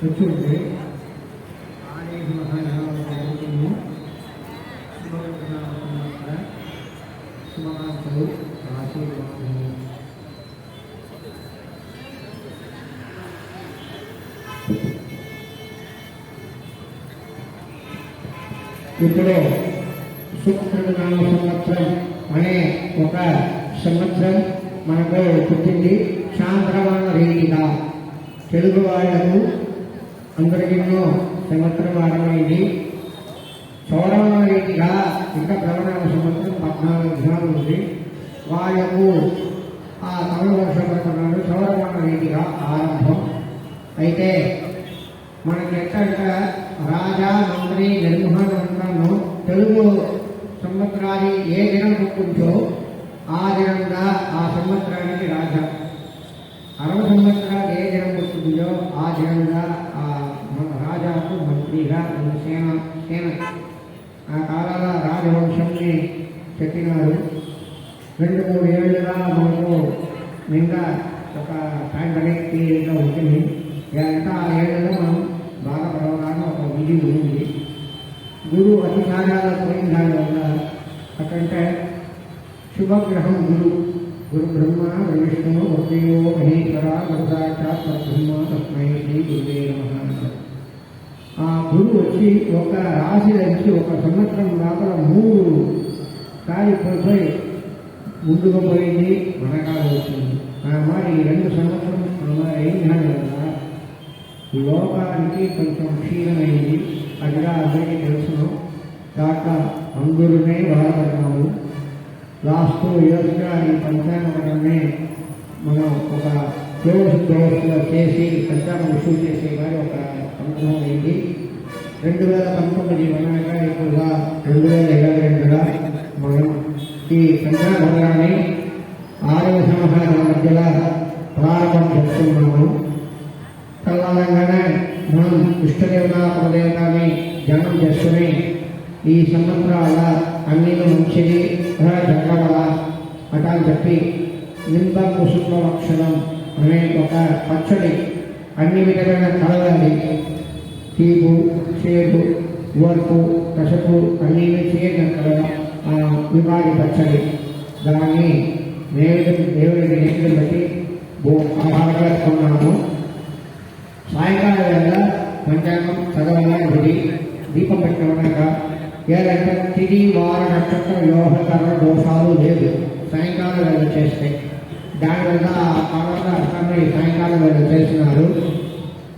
కూర్చుంటే ఆడేసి మహాజనాలను శుభకాంక్షలు ఆశీర్వాదము. ఇప్పుడు శుక్రనామ సంవత్సరం అనే ఒక సంవత్సరం మనకు పుట్టింది. చాంద్రమాన రీతిగా తెలుగు వాళ్లకు అందరికీనో సంవత్సరం వాడమైంది. సౌరమాన రీతిగా ఇంకా ప్లవనామ సంవత్సరం 14 దినాలు ఉంది. వాళ్లకు ఆ తమిళ వర్షం పడుతున్నాడు సౌరమాన రీతిగా ఆరంభం. అయితే మనకి ఎక్కడ రాజా మంత్రి నిర్మూలన తెలుగు సంవత్సరాన్ని ఏ దినం పుట్టించో ఆ దినంగా ఆ సంవత్సరానికి రాజా. 60 సంవత్సరాలు ఏ దినం పుట్టిందో ఆ దినంగా ఆ రాజాకు మంత్రిగా సేన ఆ కాలాల రాజవంశంని చెప్పినారు. 2-3 ఏళ్ళుగా మనకు నిండా ఒక పాండమిక్ పీరియడ్గా ఉంటుంది. ఇంకా ఆ ఏళ్ళలో మనం బాగా పడవడానికి ఒక విధి ఉంది. గురు అతి కార్యాలు పోయిన దాని వల్ల అక్కడంటే శుభగ్రహం గురు బ్రహ్మ విష్ణు వృద్ధయో మహేశ్వర గురుసాక్షాత్ పరబ్రహ్మ తస్మై శ్రీ గురువే నమః. ఆ గురువు వచ్చి ఒక రాశి నుంచి ఒక సంవత్సరం లోపల 3 సార్లు పోయి ముందుకు పోయింది, మనకాలు వచ్చింది. మరి 2 సంవత్సరం ఏం కాదు కదా, లోకానికి కొంచెం క్షీణమైంది. అదిగా అందరికీ తెలుసును. దాంట్లో అందరూనే బాధపడినాము. లాస్ట్ ఇయర్స్గా ఈ పంచాంగమే మనం ఒక దోషగా చేసి పంచాంగం ఇష్యూ చేసే గారి ఒక పంచం అయింది. 2019 మనగా ఎక్కువగా 2022గా మనం ఈ పంచాంగాన్ని 6వ సంవత్సరాల మధ్యలో ప్రారంభం చేస్తున్నాము. తెలంగాణగానే మనం ఇష్టదేవత కులదేవతని జనం చేసుకుని ఈ సంవత్సరాల అన్ని మంచిది జరగవల అటా చెప్పి నింబ కుసుమ లక్షణం అనే ఒక పచ్చడి అన్ని విధమైన కలవాలి. తీపు చేదు ఓర్పు కసపు అన్ని చేయడం కలవ వివాడి పచ్చడి. దాన్ని దేవుడి నేర్చుకుని బట్టి ఆహారగా సాయంకాలం వేళ పంచాంగం చదవాలి. దీపం పెట్టినాక ఏదంటే తిది వార నక్షత్ర యోగకరణ దోషాలు లేదు. సాయంకాలం వేళ చేస్తే దానివల్ల ఆ కాలంలో అర్థాన్ని సాయంకాలం వేళ చేస్తున్నారు.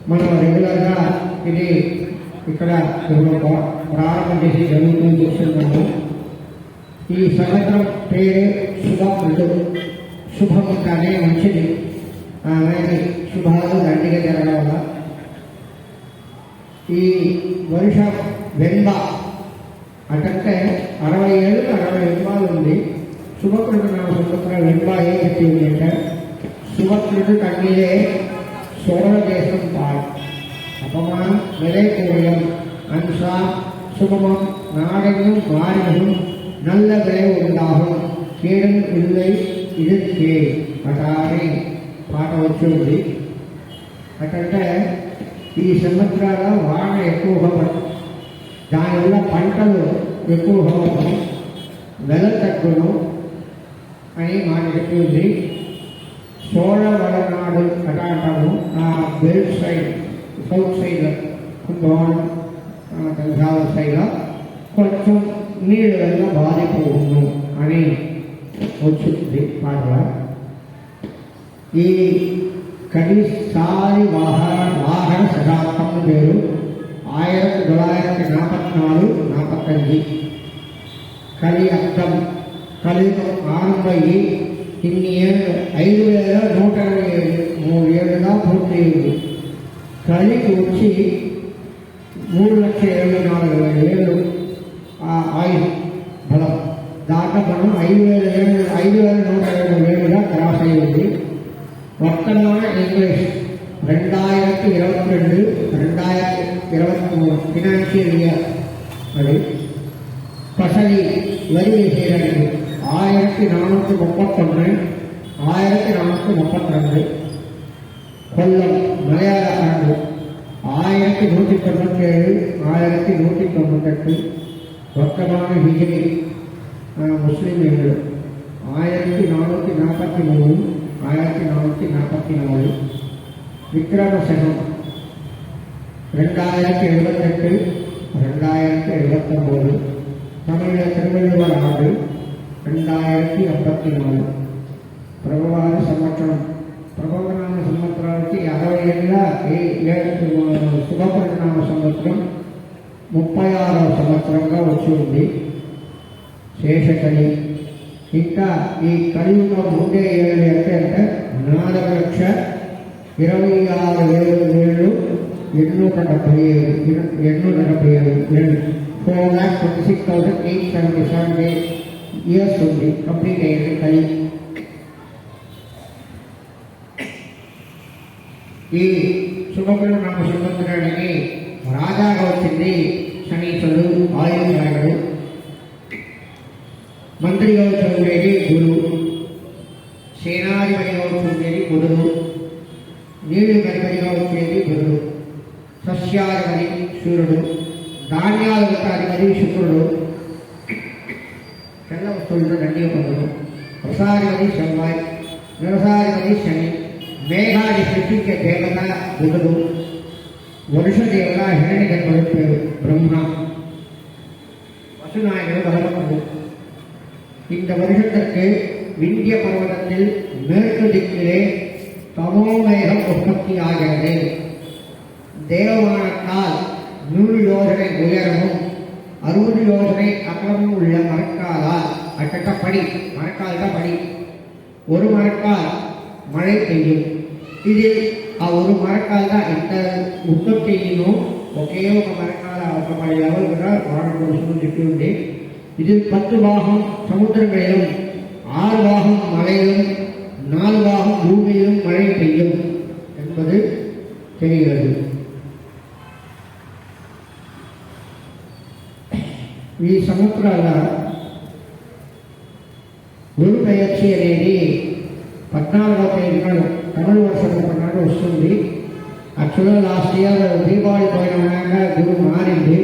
మనం రెగ్యులర్గా ఇది ఇక్కడ ప్రారంభం చేసి జరుగుతూ చూస్తున్నాము. ఈ సంవత్సరం పేరు శుభముడు. శుభం కానీ మంచిది. శుభాలు దండిగా జరగడం వల్ల ఈ వర్ష వెంబ అంటే 60 ఏళ్ళు 60 వెంబాలు ఉంది. శుభకృడు నా సంవత్సరం వెంబ ఏం చెప్పింది అంటే శుభకృడు కన్నీరే సోర దేశం పాడు అపమానం విలై కూడియం అంశ சுகமம் நாடெங்கும் மாறினதும் நல்ல விளைவு உண்டாகும் கீழும் இல்லை ఇది కే అటారే పాట వచ్చింది. అటంటే ఈ సంవత్సరాల వాన ఎక్కువగా దానివల్ల పంటలు ఎక్కువగా వెల తగ్గును అని మాట చెప్పింది. సోళవడనాడు అట అంటాము. ఆ బెల్ట్ సైడ్ సౌత్ సైడ్ కుంభవన్ గంగాల సైడ్ కొంచెం నీళ్ళు వల్ల బాధిపోవును అని వచ్చింది పాటల. ఈ కడిసారి వాహన శతాబ్దం పేరు 1944 కలి అర్థం కలియుగం ఆరంభయ్యి ఇన్ని ఏళ్ళు 5123 ఏళ్ళుగా పూర్తయింది. కలికి వచ్చి 3,74,000 ఆ ఆయుధ బలం. దాంట్లో మనం 5,120 క్రాస్ అయ్యింది. వర్తమాన ఇంగ్లీష్ 2022-2023 ఫినాన్షియల్ ఇయర్. అది పసలి వరి వేసేయడానికి 1439, 1432. కొల్లం మలయాళ 1197 1198 வர்த்தமான ஹிஜ்ரி முஸ்லீம் எண்கள் 1443 1444 விக்ரம சகம் 2078 2079 தமிழக திருவள்ளுவர் ஆண்டு 2054 ప్రభవాన సంవత్సరం ప్రభవనామ సంవత్సరానికి 67 శుభపరిణామ సంవత్సరం 36వ సంవత్సరంగా వచ్చి ఉంది. శేషకలి ఇంకా ఈ కలియుగం ఉండే ఏళ్ళు అంటే 4,26,877 4,26,877 ఇయర్స్ ఉంది కంప్లీట్ అయ్యింది కలి. ఈ శుభపరిణామ సంవత్సరానికి రాజాగా వచ్చింది శనీశ్వరుడు, ఆయుర్దాయుడు. మంత్రిగా ఉండేది గురువు, సేనాధిపతిగా ఉండేది బుధుడు, నీళ్లు గడిపడిగా వచ్చేది బుధుడు, సస్యాధిపతి సూర్యుడు, ధాన్యాధిపతి శుక్రుడు, తెల్ల వస్తువులతో దండిగా పొందుడు, రసాధిపతి శంబాయ్, నిరసాధిపతి శని, మేఘాది సృష్టించే దేవత బుధుడు, వరుష దేవత హిరణ్య గర్భుడు పేరు బ్రహ్మ, வசுநாயகர் வளர்ப்பது. இந்த வருஷத்திற்கு விந்திய பர்வதத்தில் மேற்கு திக்கிலே தமோமேகம் உற்பத்தி ஆகிறது. தேவமானத்தால் 100 யோஜனை உயரமும் 60 யோஜனை அகலமும் உள்ள மரக்காலால் அட்டப்படி, மரக்கால் தான் படி, ஒரு மரக்கால் மழை பெய்யும். இதில் ஒரு மரக்கால் தான் ఎంత ఉత్పత్తిను ఒకే ఒక మరకాల ఒక 10 లెవెల్గా వాడడం చెప్పి ఉంది. இதில் 10 பாகம் சமுத்திரங்களிலும் 6 பாகம் மலையிலும் 4 பாகம் பூமியிலும் மழை பெய்யும் என்பது தெரிகிறது. ఈ సంవత్సరాల గురు పెయర్చి అనేది 14వ తేదీన తమిళ వర్షం నాడు వస్తుంది. యాక్చువల్గా లాస్ట్ ఇయర్ దీపావళి పోయిన గురు మారింది.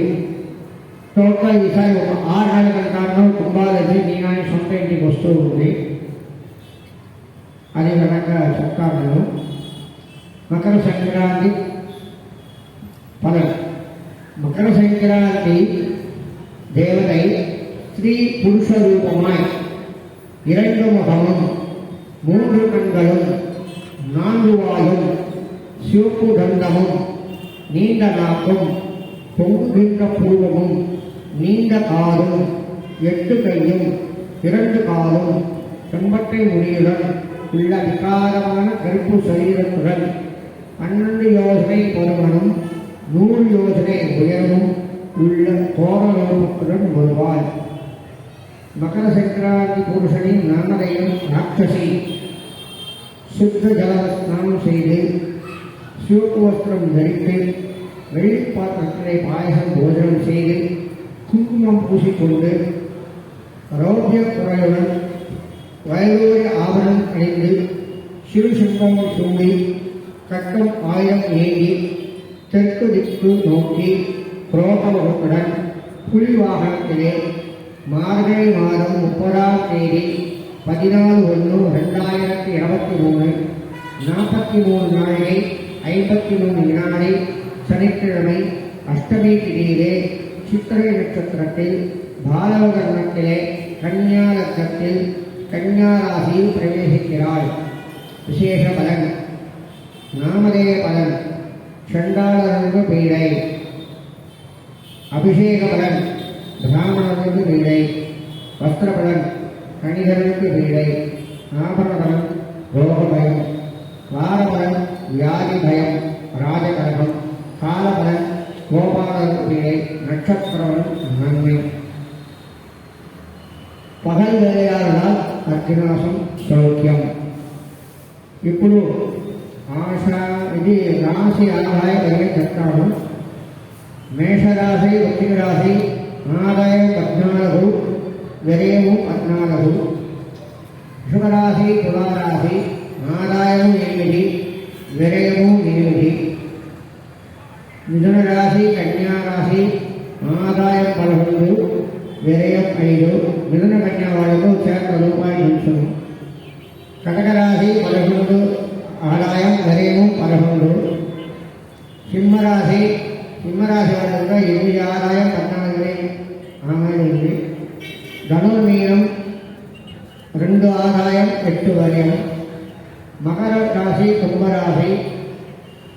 టోటల్ ఈసారి ఒక 6 నెలల కంటాను కుంభాలజీ నేను సొంత ఇంటికి వస్తూ ఉంది. అది కనుక చెప్తాను. మకర సంక్రాంతి பலன். மகர சங்கராந்தி தேவதை ஸ்ரீ புருஷ ரூபமாய் 2 முகமும் 3 கண்களும் 4 வாயும் சிவப்பு தந்தமும் நீண்ட நாக்கும் பொங்குகின்ற பூர்வமும் நீண்ட காலும் 8 கையும் 2 காலும் செம்பட்டை முடியுடன் உள்ள விகாரமான கருப்பு சரீரத்துடன் 12 யோசனை பருமனும் 100 யோசனை உயரமும் உள்ள கோரலோகத்துடன் வருவாள். மகர சங்கராந்தி புருஷனின் நாமதையும் ராட்சசி சுத்த ஜல ஸ்நானம் செய்து சிவப்பு வஸ்திரம் தரித்து வெளிப்பாத்திரத்திலே பாயசம் போஜனம் செய்து குங்குமம் பூசிக்கொண்டு ரௌத்ய குறையுடன் வயலூரிய ஆபரணம் அணிந்து சிறு சிம்பம் சூடி கட்டம் ஆயுதம் ஏந்தி தெற்கு திக்கு நோக்கி புரோகமுடன் புலி வாகனத்திலே மார்கழி மாதம் 30ஆம் தேதி 14/1/2023 43 நாளிகை 53 வினாடி சனிக்கிழமை அஷ்டமி திதியிலே சித்திரை நட்சத்திரத்தில் பாலவகர்ணத்திலே கன்யா லக்னத்தில் கன்யா ராசியில் பிரவேசிக்கிறாள். விசேஷ பலன். நாமதேய பலன். சண்டாளருக்கு பீடை. அபிஷேக பலன். பிராமணருக்கு பீடை. வஸ்திர பலன். கணிதருக்கு பீடை. ஆபரண பலன். ரோக பயம். வார பலன். வியாதி பயம். ராஜகரகம். கால பலன். கோபாலருக்கு பீடை. நட்சத்திரம் நன்மை. పగలు వేయాలனால் అగ్నాసం సౌఖ్యం. ఇప్పుడు ఆశ ఇది రాశి ఆదాయం చెప్తాను. మేషరాశి వృశ్చిక రాశి ఆదాయం 14, వ్యయము 14. వృషభరాశి తులారాశి ఆదాయం 8, వ్యయము 8. మీనరాశి, కన్యారాశి ఆదాయం 11, వ్యయం 5. మిథున కన్యా వాళ్ళకు ₹100 పెన్షన్. కటకరాశి 11, ఆదాయం వ్యయం 11. సింహరాశి వాళ్ళకు 8 ఆదాయం 14 ఆదాయం ఉంది. ధనుర్మీనం 2 ఆదాయం 8 వ్యయం. మకర రాశి, కుంభరాశి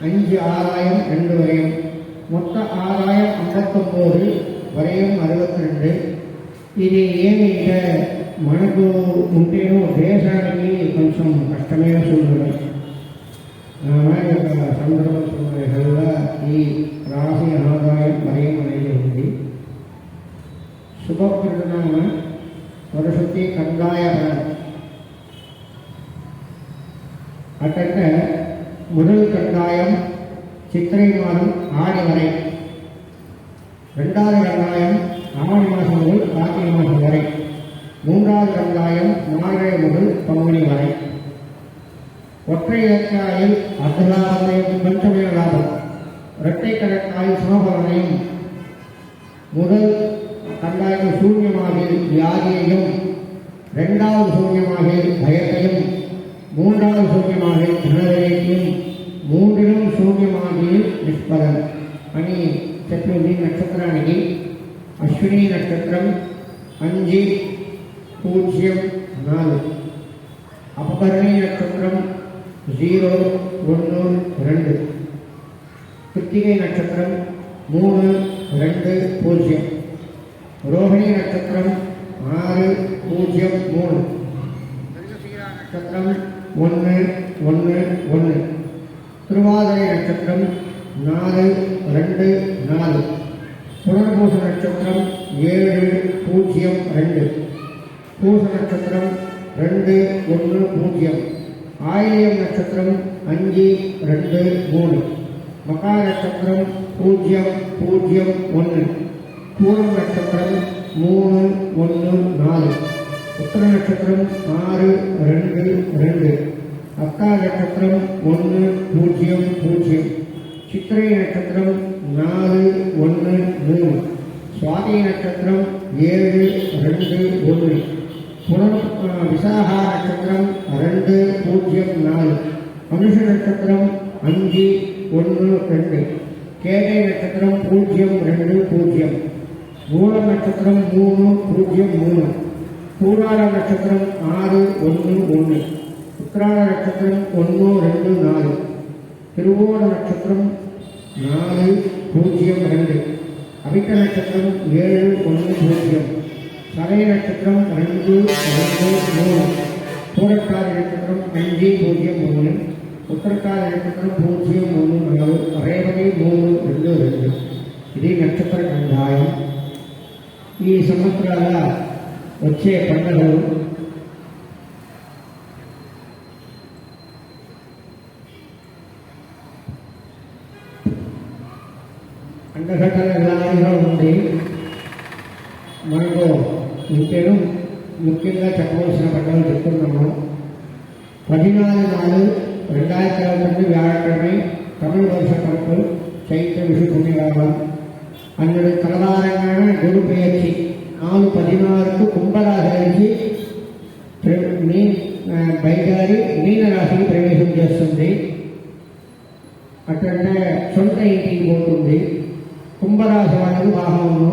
5 ఆదాయం 2 వ్యయం. மொத்த ஆதாயம் 59, వ్యయం 62. ఇది ఏమి మనకు ఉంటేనో దేశానికి కొంచెం కష్టమైన సూచన. సందర్భ సూచనగా ఈ రాశి ఆదాయం వ్యయం అనేది ఉంది. శుభకృతనామ సరస్వతి కందాయ அட்டக்க முதல் கண்டாயம் சித்திரை மாதம் ஆடி வரை, 2வது கண்டாயம் ஆவணி மாதம் முதல் கார்த்திகை மாதம் வரை, 3வது கண்டாயம் மார்கழி முதல் பங்குனி வரை. ஒற்றை இலக்காயில் அர்த்தலாபத்தையும் பஞ்சமய லாபம், இரட்டை கணக்காயில் சமபலனையும், முதல் கண்டாயத்தில் சூன்யமாகில் வியாதியையும், 2வது சூன்யமாகில் பயத்தையும், 3வது சூன்யமாக தனதரைக்கும், 3லும் சூன்யமாகிய நிஷ்பலன் అని చెప్పింది. నక్షత్రానికి అశ్విని నక్షత్రం 5, 0, 4. అపకరణి నక్షత్రం 0, 1, 2. கிருத்திகை நட்சத்திரம் 3, 2, 0. ரோஹிணி நட்சத்திரம் 6, 0, 3. நட்சத்திரம் 1, 1, 1. திருவாதிரை நட்சத்திரம் 4, 2, 4. புனர்பூச நட்சத்திரம் 7, 0, 2. பூச நட்சத்திரம் 2, 1, 0. ஆயில்யம் நட்சத்திரம் 5, 2, 3. மகா நட்சத்திரம் 0, 0, 1. பூரம் நட்சத்திரம் 3, 1, 4. உத்தர நட்சத்திரம் 6, 2, 2. அக்கா நட்சத்திரம் 1, 0, 0. சித்திரை நட்சத்திரம் 4, 1, 3. சுவாதி நட்சத்திரம் 7, 2, 1. விசாகா நட்சத்திரம் 2, 0, 4. மனுஷ நட்சத்திரம் 5, 1, 2. கேட்டை நட்சத்திரம் 0, 2, 0. மூலம் நட்சத்திரம் 3, 0, 3. பூராட நட்சத்திரம் 6, 1, 1. உத்திராட நட்சத்திரம் 1, 2, 4. திருவோண நட்சத்திரம் 4, 0, 2. அவிட்ட நட்சத்திரம் 7, 1, 0. சதய நட்சத்திரம் 2, 2, 3. பூரட்டாதி நட்சத்திரம் 5, 0, 3. ఉత్తరకాల నక్షత్రం 0, 3, 4. రేవతి 3, 2, 2. ఇది నక్షత్ర కందాయం. ఈ సంవత్సరాల వచ్చే పండుగలు పండగట్టలు ఎలాగా ఉంది. మనకు ఇంకేను ముఖ్యంగా చెప్పవలసిన పండుగలు చెప్తున్నాము. 14/4/2022 வியாழக்கிழமை தமிழ் வருஷ கணக்கு சைத்திர விஷு புண்ணியகாலம். அன்றைய பிரதானமான குரு பெயர்ச்சி 4/16க்கு కుంభరాశి బయలుదేరి మీనరాశికి ప్రవేశం చేస్తుంది. అట్లంటే సొంత ఇంటికి పోతుంది. కుంభరాశి వాళ్ళకు బాహము,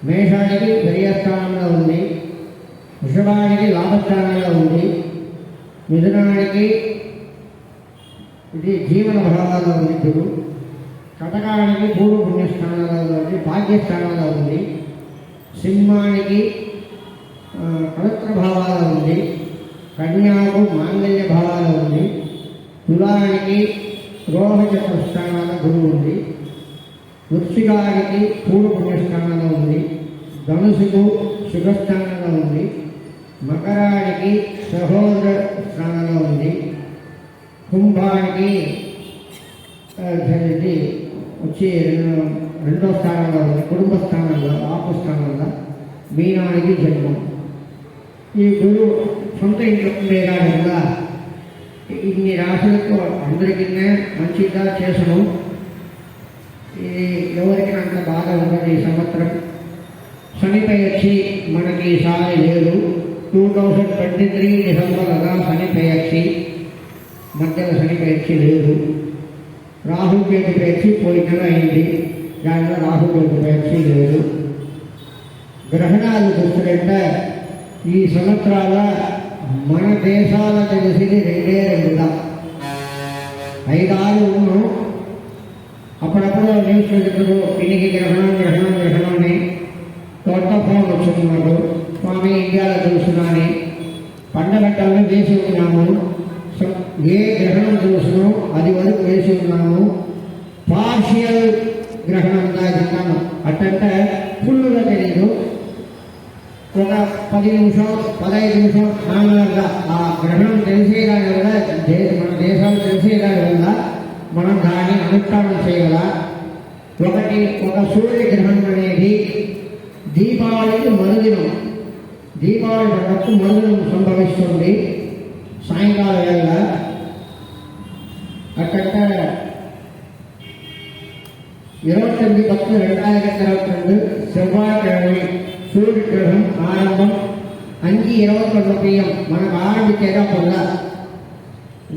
మేషానికి వ్యయస్థానంలో ఉంది, వృషభానికి లాభస్థానంలో ఉంది, మిథునానికి ఇది జీవన భావాల్లో ఉంది గురు, కటకానికి పూర్వ పుణ్యస్థానంలో ఉంది, భాగ్యస్థానంలో ఉంది, సింహానికి పవిత్ర భావాలు ఉంది, కన్యాకు మాంగళ్య భావాలు ఉంది, తులానికి రోహచక్ర స్థానాల గురువు ఉంది, వృశ్చికానికి పూర్వ పుణ్యస్థానంలో ఉంది, ధనుసుకు శుభస్థానంలో ఉంది, మకరానికి సహోదర స్థానంలో ఉంది, కుంభానికి వచ్చి రెండో స్థానంలో ఉంది, కుటుంబ స్థానంలో, ఆపు స్థానంలో, మీనానికి జన్మం. ఈ గురువు సొంత ఇంట్లో ఉండేదా వల్ల ఇన్ని రాశులకు అందరికీ మంచిగా చేసును. ఎవరికి అంత బాధ ఉండదు ఈ సంవత్సరం. శనిపై వచ్చి మనకి ఈసారి లేదు. 2023 డిసెంబర్గా శనిపై వచ్చి మధ్యలో శనిపై వచ్చి లేదు. రాహుకేతు పేర్చి పోయిన నెల అయింది, దానిలో రాహుకేతు పేర్చి లేదు. గ్రహణాలు చూస్తుంటే ఈ సంవత్సరాల మన దేశాల తెలిసింది రెండే రెండుగా 5-6 ఉన్నాం. అప్పుడప్పుడు న్యూస్ పెడుతున్నారు దీనికి గ్రహణం గ్రహణం గ్రహణం అని. కొత్త ఫోన్ వచ్చినాడు, స్వామి ఇండియాలో తెలుసునని పండగట్టలను వేసి ఉన్నాము. ఏ గ్రహణం చూసినో అది వరకు వేసి ఉన్నాము. పార్షియల్ గ్రహణం దాచున్నాము, అట్టంటే ఫుల్లుగా తెలియదు. ఒక 10 నిమిషం 15 నిమిషం నాలుగుగా ఆ గ్రహణం తెలిసేదాని వల్ల మన దేశాలు తెలిసేదాని వల్ల మనం దాన్ని అనుష్ఠానం చేయగల. ఒక సూర్యగ్రహణం అనేది దీపావళికి మరుదినం, దీపావళి పండుగకు మరుదినం సంభవిస్తుంది సాయంకాలం వేళ. అట్టంటే 29/10/2022 సెవ్వాయి సూర్యగ్రహణం ఆరంభం 5:21 PM మనకు ఆరంభించేటప్పుడుగా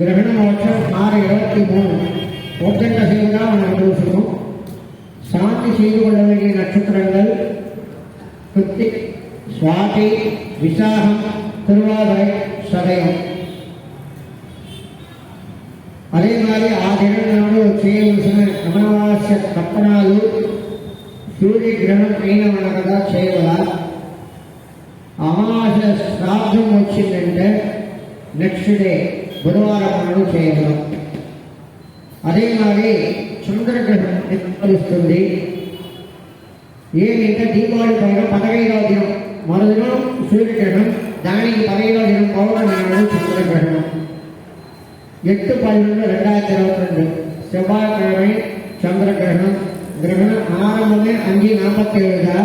గ్రహణ మోక్షం 6:23 పొద్దున్న సేవగా మనం చూసుకున్నాం. శాంతి చేయబడిన నక్షత్రంగా కృత్తిక్, స్వాతి, విశాఖం, తిరువాభై, సదయం. అదే మరి ఆ దినం నాడు చేయవలసిన అమావాస్య తప్పనాలు సూర్యగ్రహణం అయిన మనకగా చేయగల. అమావాస్య శ్రాద్ధం వచ్చిందంటే నెక్స్ట్ డే బుధవారం నాడు చేయగలం. అదే మరి చంద్రగ్రహణం నిర్వహిస్తుంది. ఏమిటంటే దీపావళి పైన 15వ దినం మరుదినం సూర్యగ్రహణం, దానికి 15వ దినం పౌర్ణమి నాడు చంద్రగ్రహణం. 8/12/2022 సెవ్వాయి చంద్రగ్రహణం. గ్రహణం ఆరంభమే 5:47గా,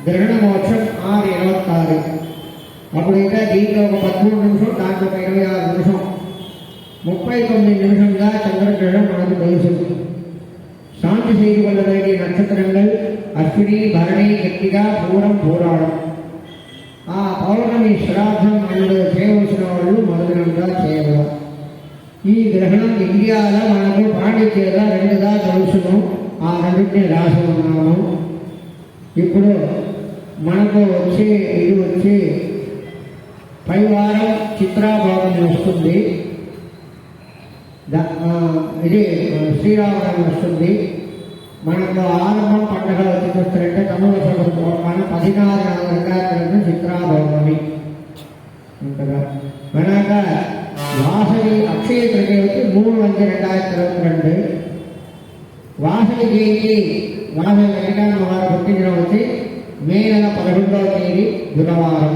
గ్రహణ మోక్షం 6:26. అప్పుడైతే దీంట్లో ఒక 13 నిమిషం, దాంట్లో ఒక 26 నిమిషం, 39 నిమిషంగా చంద్రగ్రహణం మనకు తెలుసు. శాంతి చేయబడిన నక్షత్రంగా అశ్విని, భరణి, గట్టిగా, పూరం, పూరాడం. ఆ పౌర్ణమి శ్రాద్ధం అందులో చేయవలసిన వాళ్ళు మరుదినంగా చేయగలరు. ఈ గ్రహణం ఇండియాలో మనకు పాండిత్యంగా 2గా తెలుసును. ఆ 2ని రాసి ఉన్నాము. ఇప్పుడు మనకు ఇది వచ్చి పై వారం చిత్రాభావం వస్తుంది. ఇది శ్రీరామనవమి వస్తుంది. మనకు ఆరంభం పండుగ వచ్చి చూస్తారంటే తమిళ మన 16/4/2022 చిత్రాభవమి ఉంటుందా. మనక వాసవి అక్షయ తృతీయ వచ్చి 3/5/2022. వాసవి జయంతి వాసవి వెంకటరమణ వారి పుట్టినరోజు వచ్చి మే నెల 11వ తేదీ బుధవారం.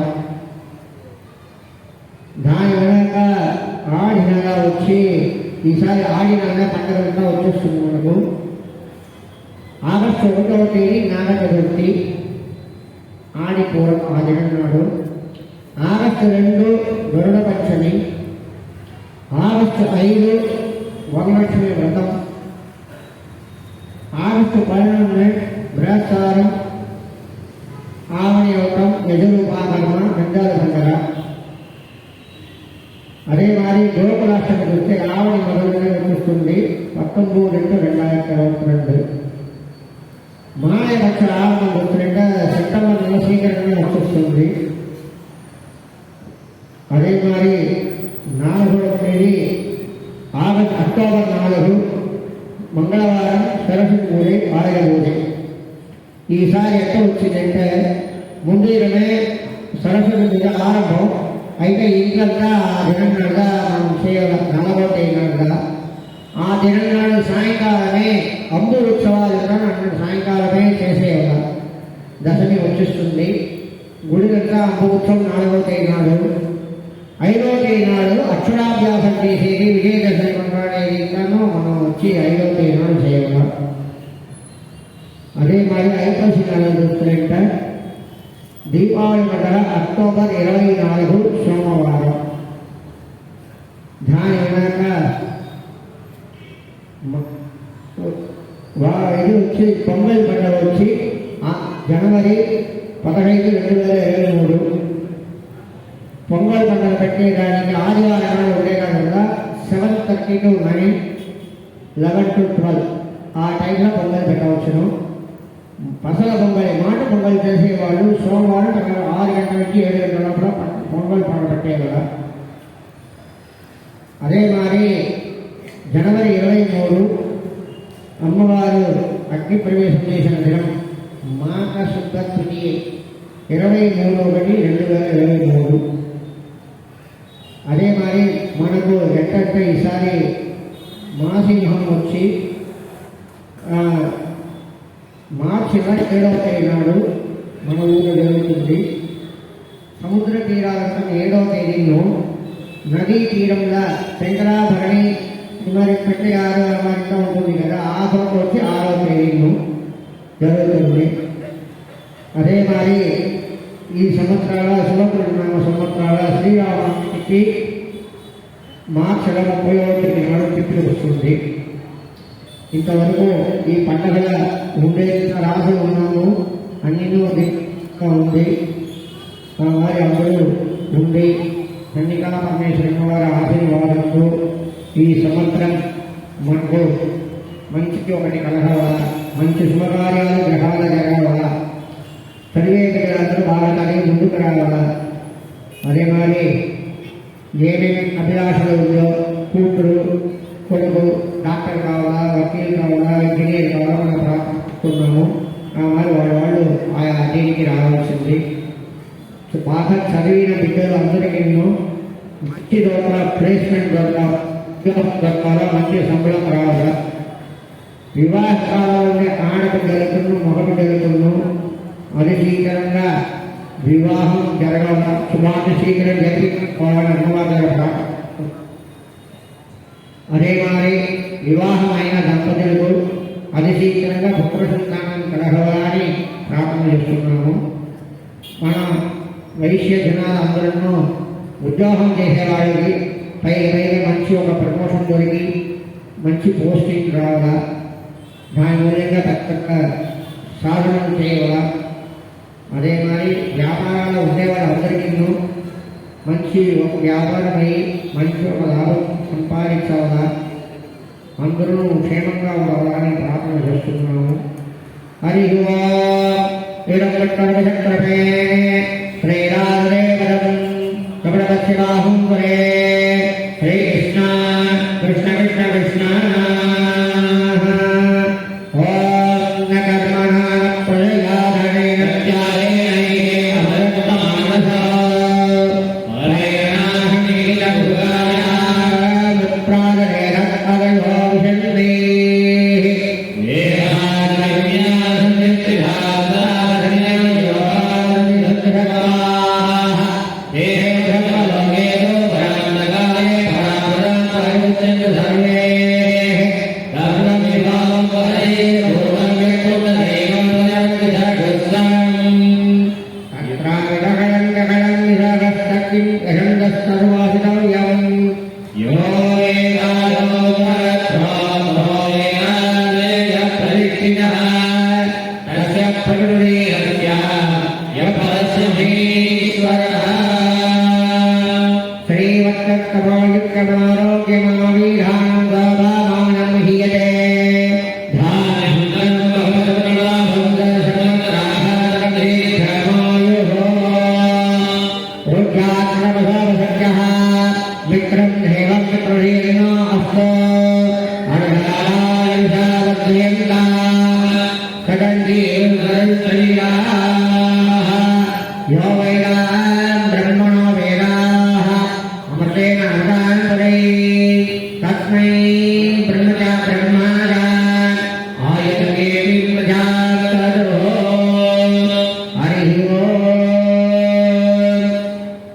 దాని వెనక ఆడి నెల వచ్చి ఈసారి ఆడి నెల పండుగ వచ్చేస్తుంది మనకు. ఆగస్టు 1వ తేదీ నాగ చతుర్థి, ఆడిపూరం ఆ దినం నాడు. ఆగస్టు 2 గరుడ పంచమి. ఆగస్టు 5 వరలక్ష్మి వ్రతం. ఆగస్టు 12 బృహస్వారం, ఆవణి వ్రతం, యజురుపాకర్మ, గంగాల పండుగ. అదే మరి గోకులాష్టమి చూస్తే ఆవణి మొదలుగా వచ్చేస్తుంది 19/2/2022. మాయపక్ష ఆరంభం చూస్తుంటే సెప్టెంబర్ నెల శీఘ్రంగా వచ్చేస్తుంది. అదే మరి 4వ తేదీ అక్టోబర్ 4 మంగళవారం సరస్వతి ఆలయబూజ. ఈసారి ఎక్కడ వచ్చిందంటే ముందు దినమే సరస్వతి పూజ ఆరంభం అయితే ఇంట్లంతా ఆ దినం నాడుగా మనం చేయాలి. 4వ తేదీ నాడుగా ఆ దినం నాడు సాయంకాలమే అంబు ఉత్సవాలు అన్నట్టు సాయంకాలమే చేసేయాలి. దశమి వచ్చేస్తుంది. గుడి దగ్గర అంబు ఉత్సవం 4వ తేదీ నాడు. 5వ తేదీ నాడు అక్షరాభ్యాసం చేసేది విజయదశమి కొనసాగేది ఇంకాను మనం వచ్చి 5వ తేదీ నాడు చేయాలి. అదే మరి ఐపసి నెల చూస్తుంటే దీపావళి పండుగ అక్టోబర్ 24 సోమవారం. దాని వెనక ఇది వచ్చి పొంగల్ పండుగ వచ్చి జనవరి 15, 2023. పొంగల్ పండుగ పెట్టేదానికి ఆదివారం ఉండేదానివల్ల 7:30 to 9, 11 to 12 ఆ టైంలో పొంగల్ పెట్టవచ్చును. పసల పొంగల్, మాట పొంగల్ చేసేవాళ్ళు సోమవారం 6 గంటల నుంచి 7 గంటల లోపల పొంగల్ పండుగ పెట్టేవాళ్ళ. అదే మరి జనవరి 23 అమ్మవారు అగ్ని ప్రవేశం చేసిన దినం మాఘ శుద్ధ తృతీయ 23/1/2023. అదే మరి మనకు ఎట్టంటే ఈసారి మాసింహం వచ్చి మార్చి 7వ తేదీ నాడు మన ఊళ్ళో జరుగుతుంది. సముద్ర తీరాలంతా 7వ తేదీలో నదీ తీరంలో శంకరాభరణి మరి 26 అమాంతా ఉంటుంది కదా, ఆ చోట వచ్చి 6వ తేదీలో జరుగుతుంది. అదే మరి ఈ సంవత్సరాల శుభకృష్ణ సంవత్సరాల శ్రీరామకి మార్చి 30వ తేదీ నాడు తిప్పి వస్తుంది. ఇంతవరకు ఈ పండుగల ఉండే రాజు ఉన్నాము, అన్నీ ఉంది. వారి అందరూ ఉండి కన్నికా పరమేశ్వర వారి ఆశీర్వాదంతో ఈ సంవత్సరం మనకు మంచికి ఒకటి కలగవల, మంచి శుభకార్యాలు గ్రహాలు జరగవల, చదివేందుకు బాగా కలిగి ముందుకు రావాల. అదే మరి ఏమేమి అభిలాషలు ఉందో, కూతురు కొడుకు డాక్టర్ కావాలా, వకీలు కావాలా, ఇంజనీర్ కావాలా మనం ప్రార్థిస్తున్నాము. మరి వాళ్ళు ఆయా దీనికి రావాల్సింది. బాగా చదివిన బిడ్డలు అందరికీ మంచి దొరకాల, ప్లేస్మెంట్ దొరకాల, మంచి సంబళం రావాలా. వివాహ కాలంలో ఆడబిడ్డలకును మగబిడ్డలకును అధిశీకరంగా వివాహం జరగాల, శుభాధిశీకరం జరిగిపోవాలని అమ్మవారి. అదే మరి వివాహం అయిన దంపతులకు అధిశీకరంగా పుత్ర సంతానం కలగవాలని ప్రార్థన చేస్తున్నాము. మన వైశ్య జనాలందరూ ఉద్యోగం చేసేవాళ్ళకి పైగా మంచి ఒక ప్రమోషన్ దొరికి మంచి పోస్టింగ్ రావాలా, దాని మూలంగా తగ్గ సాధనలు చేయవాలా. అదే మరి వ్యాపారాలు ఉండేవాళ్ళందరికీ మంచి ఒక వ్యాపారం అయ్యి మంచి ఒక లాభం సంపాదించాలా, అందరూ క్షేమంగా ఉండాలని ప్రార్థన చేస్తున్నాము. హరి శ్రీరాధే కపడపక్షిరాహం వరే శ్రీకృష్ణ కృష్ణ కృష్ణ కృష్ణ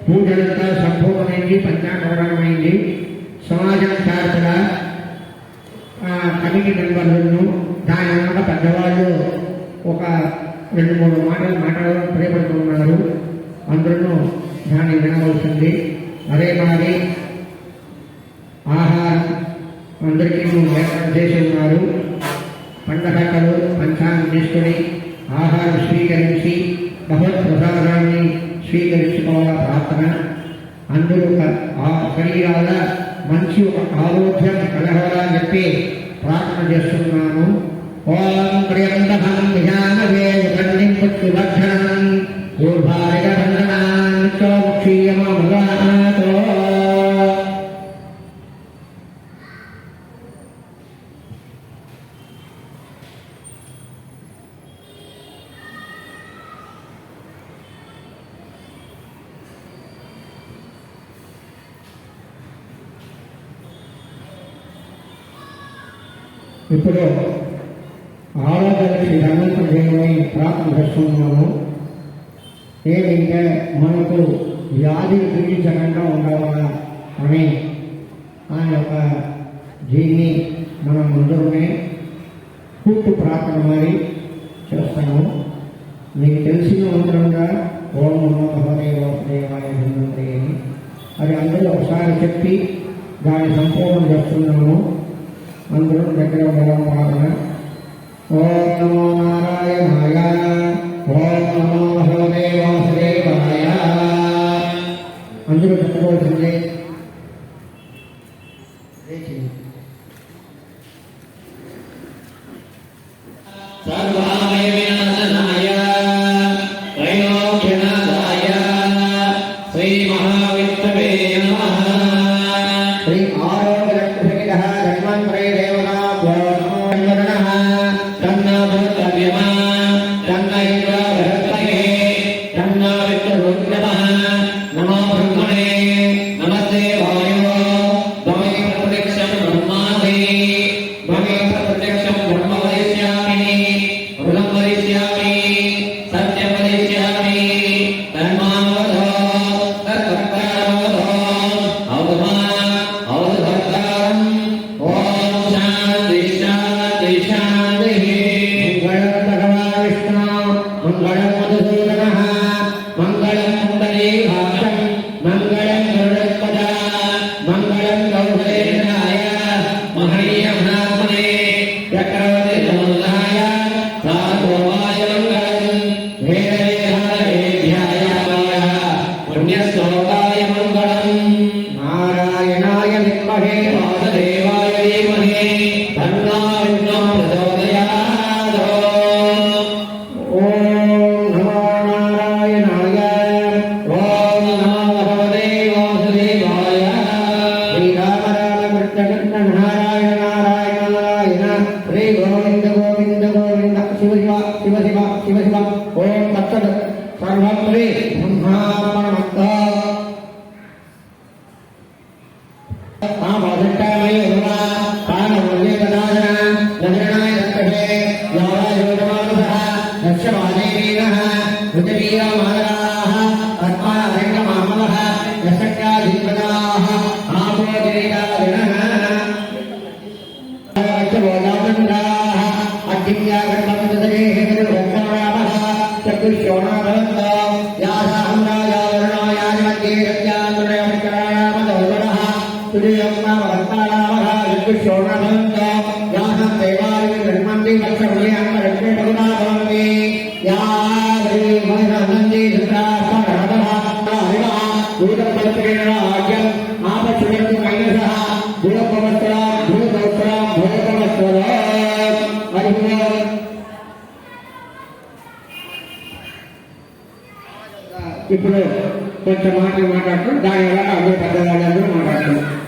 పూజలంతా సంపూర్ణమైంది, పంచాంగవరణమైంది. సమాజం తరపున కమిటీ మెంబర్లను దాని వల్ల పెద్దవాళ్ళు ఒక 2-3 మాటలు మాట్లాడడం ప్రియపడుతున్నారు. అందరూ దాన్ని వినవలసింది. అదే మరి ఆహారం అందరికీ ఏర్పాటు చేసి ఉన్నారు. పండగ పరమేశ్వరి ఆహారం స్వీకరించి భగవత్ప్రసాదాన్ని స్వీకరించుకోవాల ప్రార్థన. అందరూ ఆ శరీరాల మంచి ఆరోగ్యం కలగాలని చెప్పి ప్రార్థన చేస్తున్నాము. ఓం ప్రియందహం విజానవే యుగండిం పుత్రివర్ధనం ఊర్భారిక బంధనాన్ చోక్షీయమృగాతో. ఇప్పుడు ఆరోగ్య ధనంతో దేవుని ప్రార్థన చేస్తున్నాము. ఏదంటే మనకు వ్యాధులు పీడించకుండా ఉండాలా అని ఆయన యొక్క దీన్ని మనం అందరమే కూర్పు ప్రార్థన మరి చేస్తాము. మీకు తెలిసిన మంత్రంగా ఓం నమో భగవతే వాసుదేవాయ ధన్వంతరి అని అది అందరూ ఒకసారి చెప్పి దాన్ని సంపూర్ణం చేస్తున్నాము. అందరూ దగ్గర ఉండడం ప్రార్థన. ఓం నమో నారాయణాయ ఓం నమో భగవతే వాసుదేవాయ. అందరూ చెప్పవలసిందే. సర్వాయ వినాశనాయ త్రైలోక్యనాథాయ శ్రీ మహావిష్ణవే నమః. శ్రీ ఆరోగ్యరక్షితః ధన్వంతరే దేవతాభ్యో నమో నమః. తన్నా భూతవ్యమా తన్నా ఇంద్ర బృహస్పతే తన్నా విష్ణురుద్రమః. నమో బ్రహ్మణే నమస్తే వాయో త్వమేవ ప్రత్యక్షం బ్రహ్మాసి త్వమేవ ప్రత్యక్షం బ్రహ్మ వదిష్యామి ఋతం వదిష్యామి సత్యం వదిష్యామి తన్మావదో తత్కర్తారమవదో ఔదమా ఔదభర్తారం. ఓం శాంతి శాంతి శాంతి. మంగళం భగవాన్ విష్ణు మంగళం మధుసూదనః మంగళం పుండరీకాక్షం మంగళం గరుడధ్వజ మంగళం గౌరీనాయ మహనీయమహాత్మనే చక్రవర్తి సముదాయ సాధువాయ మంగళం వేదవేదాలవేద్యాయ పుణ్యశ్లోకాయ మంగళం. నారాయణాయ విద్మహే వాసుదేవాయ ధీమహి తన్నో విష్ణు ప్రచోదయాత్. ఓం నమో నారాయణాయ ఓం నమో భగవతే వాసుదేవాయ. శ్రీరామ రామ కృష్ణ కృష్ణ నారాయణ నారాయణ నారాయణ శ్రీ గోవింద గోవింద గోవింద శివ శివ శివ శివ శివ శివ. ఓం తత్సత్. సర్వం శ్రీ బ్రహ్మార్పణమస్తు. ఇప్పుడు కొంచెం మాటలు మాట్లాడుతూ దానివల్ల అందరూ పెద్దవాళ్ళందరూ మాట్లాడుతున్నారు.